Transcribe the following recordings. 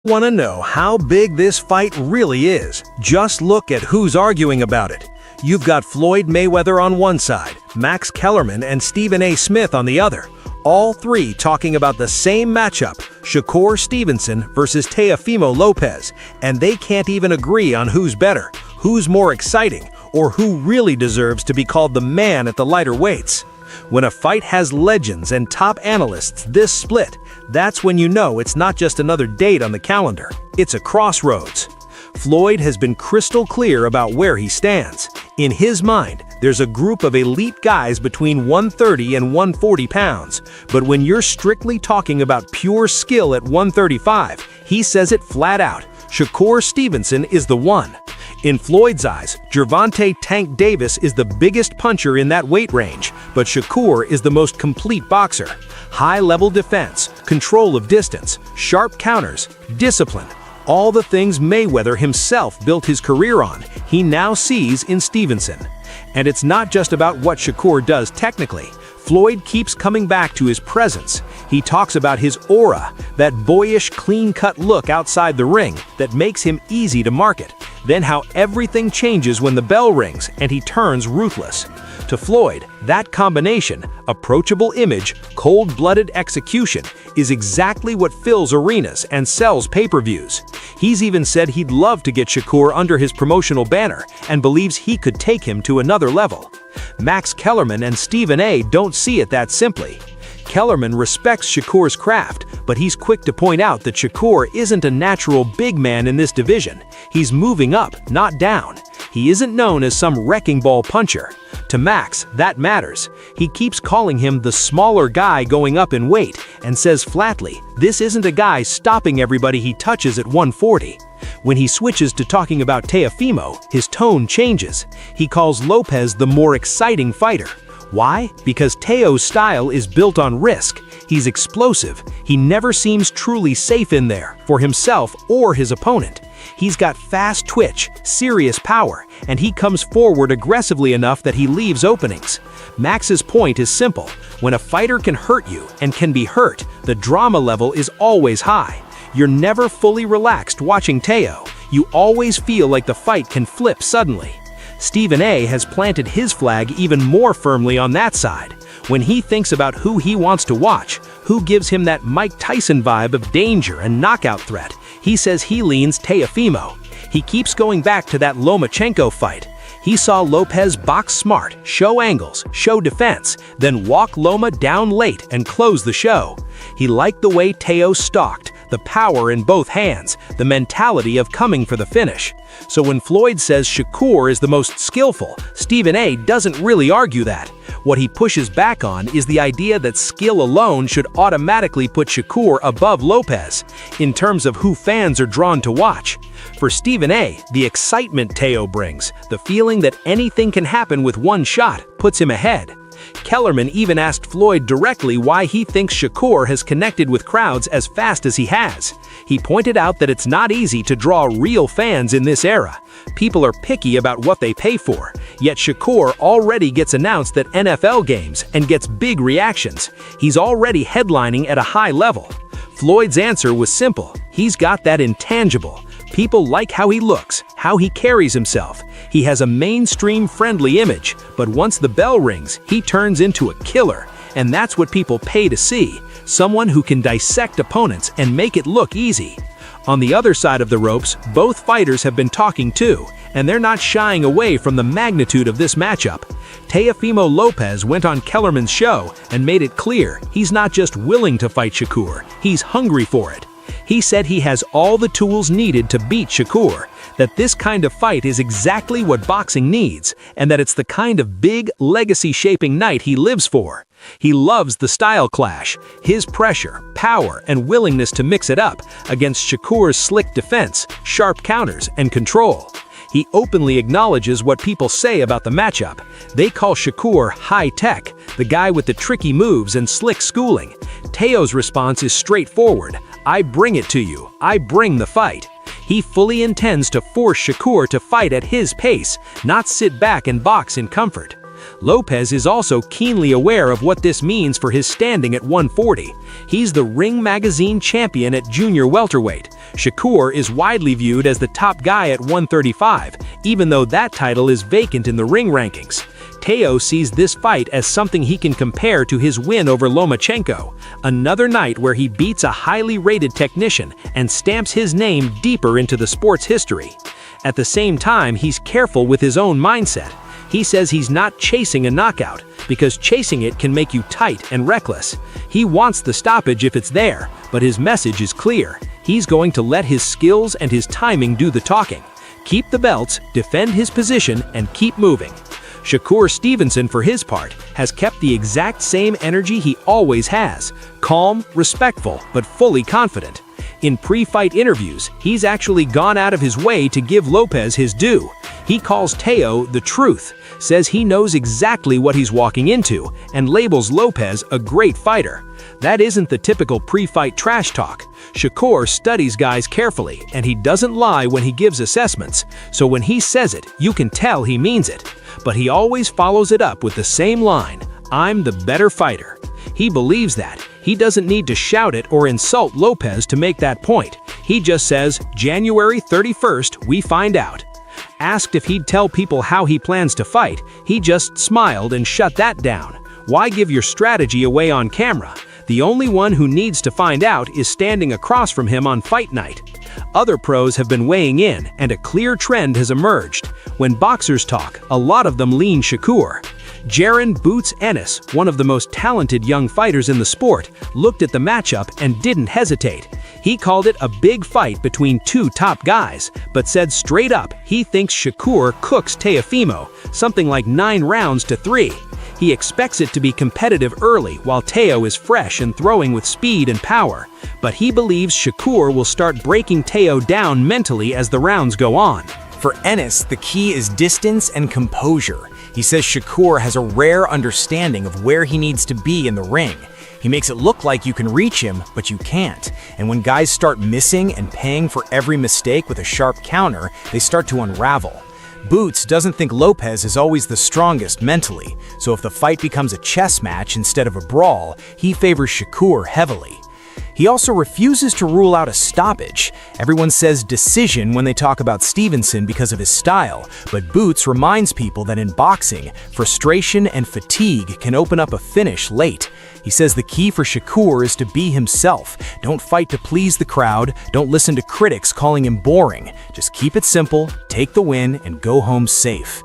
Want to know how big this fight really is? Just look at who's arguing about it. You've got Floyd Mayweather on one side, Max Kellerman and Stephen A. Smith on the other. All three talking about the same matchup, Shakur Stevenson versus Teofimo Lopez, and they can't even agree on who's better, who's more exciting, or who really deserves to be called the man at the lighter weights. When a fight has legends and top analysts this split, that's when you know it's not just another date on the calendar, it's a crossroads. Floyd has been crystal clear about where he stands. In his mind, there's a group of elite guys between 130 and 140 pounds, but when you're strictly talking about pure skill at 135, he says it flat out, Shakur Stevenson is the one. In Floyd's eyes, Gervonta "Tank" Davis is the biggest puncher in that weight range, but Shakur is the most complete boxer. High-level defense, control of distance, sharp counters, discipline, all the things Mayweather himself built his career on, he now sees in Stevenson. And it's not just about what Shakur does technically. Floyd keeps coming back to his presence. He talks about his aura, that boyish, clean-cut look outside the ring that makes him easy to market. Then how everything changes when the bell rings and he turns ruthless. To Floyd, that combination, approachable image, cold-blooded execution, is exactly what fills arenas and sells pay-per-views. He's even said he'd love to get Shakur under his promotional banner and believes he could take him to another level. Max Kellerman and Stephen A. don't see it that simply. Kellerman respects Shakur's craft, but he's quick to point out that Shakur isn't a natural big man in this division. He's moving up, not down. He isn't known as some wrecking ball puncher. To Max, that matters. He keeps calling him the smaller guy going up in weight and says flatly, this isn't a guy stopping everybody he touches at 140. When he switches to talking about Teofimo, his tone changes. He calls Lopez the more exciting fighter. Why? Because Teo's style is built on risk. He's explosive. He never seems truly safe in there, for himself or his opponent. He's got fast twitch, serious power, and he comes forward aggressively enough that he leaves openings. Max's point is simple. When a fighter can hurt you and can be hurt, the drama level is always high. You're never fully relaxed watching Teo. You always feel like the fight can flip suddenly. Stephen A. has planted his flag even more firmly on that side. When he thinks about who he wants to watch, who gives him that Mike Tyson vibe of danger and knockout threat, he says he leans Teofimo. He keeps going back to that Lomachenko fight. He saw Lopez box smart, show angles, show defense, then walk Loma down late and close the show. He liked the way Teo stalked, the power in both hands, the mentality of coming for the finish. So when Floyd says Shakur is the most skillful, Stephen A. doesn't really argue that. What he pushes back on is the idea that skill alone should automatically put Shakur above Lopez, in terms of who fans are drawn to watch. For Stephen A., the excitement Teo brings, the feeling that anything can happen with one shot, puts him ahead. Kellerman even asked Floyd directly why he thinks Shakur has connected with crowds as fast as he has. He pointed out that it's not easy to draw real fans in this era. People are picky about what they pay for, yet Shakur already gets announced at NFL games and gets big reactions. He's already headlining at a high level. Floyd's answer was simple. He's got that intangible. People like how he looks, how he carries himself. He has a mainstream-friendly image, but once the bell rings, he turns into a killer. And that's what people pay to see, someone who can dissect opponents and make it look easy. On the other side of the ropes, both fighters have been talking too, and they're not shying away from the magnitude of this matchup. Teofimo Lopez went on Kellerman's show and made it clear he's not just willing to fight Shakur, he's hungry for it. He said he has all the tools needed to beat Shakur, that this kind of fight is exactly what boxing needs, and that it's the kind of big, legacy-shaping night he lives for. He loves the style clash, his pressure, power, and willingness to mix it up against Shakur's slick defense, sharp counters, and control. He openly acknowledges what people say about the matchup. They call Shakur high-tech, the guy with the tricky moves and slick schooling. Teo's response is straightforward. I bring it to you. I bring the fight. He fully intends to force Shakur to fight at his pace, not sit back and box in comfort. Lopez is also keenly aware of what this means for his standing at 140. He's the Ring Magazine champion at junior welterweight. Shakur is widely viewed as the top guy at 135, even though that title is vacant in the ring rankings. Teo sees this fight as something he can compare to his win over Lomachenko, another night where he beats a highly rated technician and stamps his name deeper into the sport's history. At the same time, he's careful with his own mindset. He says he's not chasing a knockout, because chasing it can make you tight and reckless. He wants the stoppage if it's there, but his message is clear. He's going to let his skills and his timing do the talking. Keep the belts, defend his position, and keep moving. Shakur Stevenson, for his part, has kept the exact same energy he always has, calm, respectful, but fully confident. In pre-fight interviews, he's actually gone out of his way to give Lopez his due. He calls Teo the truth, says he knows exactly what he's walking into, and labels Lopez a great fighter. That isn't the typical pre-fight trash talk. Shakur studies guys carefully, and he doesn't lie when he gives assessments, so when he says it, you can tell he means it. But he always follows it up with the same line, "I'm the better fighter." He believes that. He doesn't need to shout it or insult Lopez to make that point. He just says, "January 31st, we find out." Asked if he'd tell people how he plans to fight, he just smiled and shut that down. Why give your strategy away on camera? The only one who needs to find out is standing across from him on fight night. Other pros have been weighing in, and a clear trend has emerged. When boxers talk, a lot of them lean Shakur. Jaron "Boots" Ennis, one of the most talented young fighters in the sport, looked at the matchup and didn't hesitate. He called it a big fight between two top guys, but said straight up he thinks Shakur cooks Teofimo, something like 9 rounds to 3. He expects it to be competitive early while Teo is fresh and throwing with speed and power, but he believes Shakur will start breaking Teo down mentally as the rounds go on. For Ennis, the key is distance and composure. He says Shakur has a rare understanding of where he needs to be in the ring. He makes it look like you can reach him, but you can't. And when guys start missing and paying for every mistake with a sharp counter, they start to unravel. Boots doesn't think Lopez is always the strongest mentally, so if the fight becomes a chess match instead of a brawl, he favors Shakur heavily. He also refuses to rule out a stoppage. Everyone says decision when they talk about Stevenson because of his style, but Boots reminds people that in boxing, frustration and fatigue can open up a finish late. He says the key for Shakur is to be himself. Don't fight to please the crowd, don't listen to critics calling him boring. Just keep it simple, take the win, and go home safe.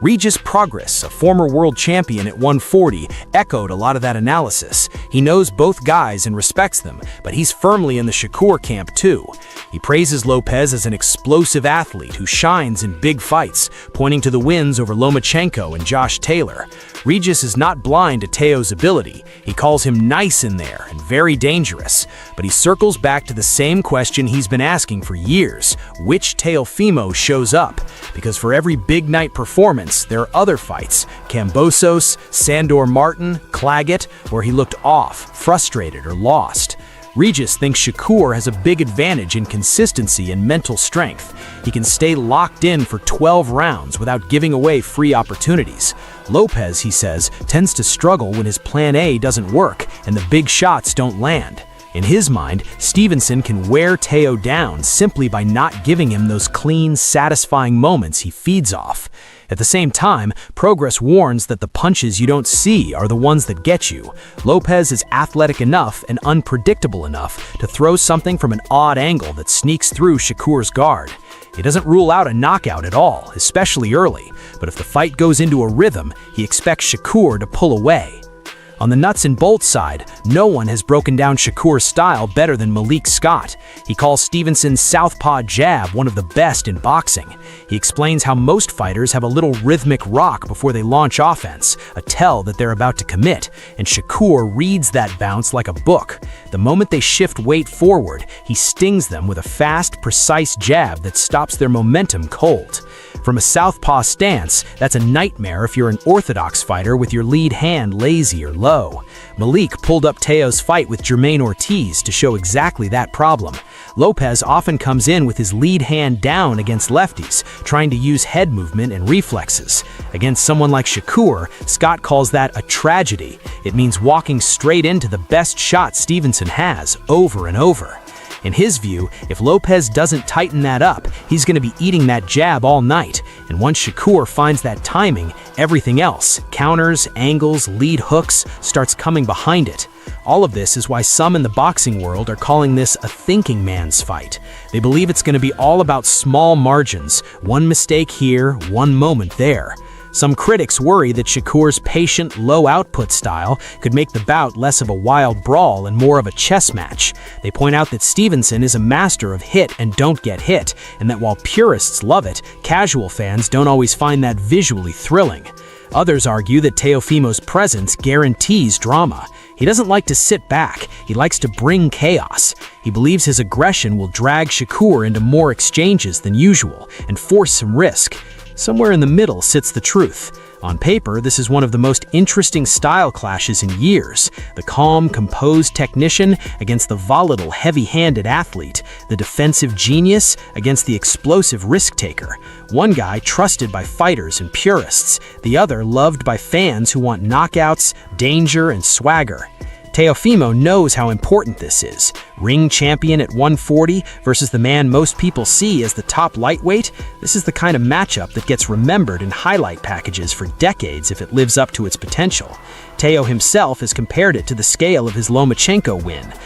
Regis Progress, a former world champion at 140, echoed a lot of that analysis. He knows both guys and respects them, but he's firmly in the Shakur camp too. He praises Lopez as an explosive athlete who shines in big fights, pointing to the wins over Lomachenko and Josh Taylor. Regis is not blind to Teo's ability. He calls him nice in there and very dangerous, but he circles back to the same question he's been asking for years: which Teofimo shows up? Because for every big night performance, there are other fights, Kambosos, Sandor Martin, Claggett, where he looked off, frustrated, or lost. Regis thinks Shakur has a big advantage in consistency and mental strength. He can stay locked in for 12 rounds without giving away free opportunities. Lopez, he says, tends to struggle when his plan A doesn't work and the big shots don't land. In his mind, Stevenson can wear Teo down simply by not giving him those clean, satisfying moments he feeds off. At the same time, Progress warns that the punches you don't see are the ones that get you. Lopez is athletic enough and unpredictable enough to throw something from an odd angle that sneaks through Shakur's guard. He doesn't rule out a knockout at all, especially early, but if the fight goes into a rhythm, he expects Shakur to pull away. On the nuts and bolts side, no one has broken down Shakur's style better than Malik Scott. He calls Stevenson's southpaw jab one of the best in boxing. He explains how most fighters have a little rhythmic rock before they launch offense, a tell that they're about to commit, and Shakur reads that bounce like a book. The moment they shift weight forward, he stings them with a fast, precise jab that stops their momentum cold. From a southpaw stance, that's a nightmare if you're an orthodox fighter with your lead hand lazy or low. Malik pulled up Teo's fight with Jermaine Ortiz to show exactly that problem. Lopez often comes in with his lead hand down against lefties, trying to use head movement and reflexes. Against someone like Shakur, Scott calls that a tragedy. It means walking straight into the best shot Stevenson has, over and over. In his view, if Lopez doesn't tighten that up, he's going to be eating that jab all night. And once Shakur finds that timing, everything else, counters, angles, lead hooks, starts coming behind it. All of this is why some in the boxing world are calling this a thinking man's fight. They believe it's going to be all about small margins, one mistake here, one moment there. Some critics worry that Shakur's patient, low-output style could make the bout less of a wild brawl and more of a chess match. They point out that Stevenson is a master of hit and don't get hit, and that while purists love it, casual fans don't always find that visually thrilling. Others argue that Teofimo's presence guarantees drama. He doesn't like to sit back, he likes to bring chaos. He believes his aggression will drag Shakur into more exchanges than usual and force some risk. Somewhere in the middle sits the truth. On paper, this is one of the most interesting style clashes in years. The calm, composed technician against the volatile, heavy-handed athlete. The defensive genius against the explosive risk-taker. One guy trusted by fighters and purists, the other loved by fans who want knockouts, danger, and swagger. Teofimo knows how important this is. Ring champion at 140 versus the man most people see as the top lightweight, this is the kind of matchup that gets remembered in highlight packages for decades if it lives up to its potential. Teo himself has compared it to the scale of his Lomachenko win.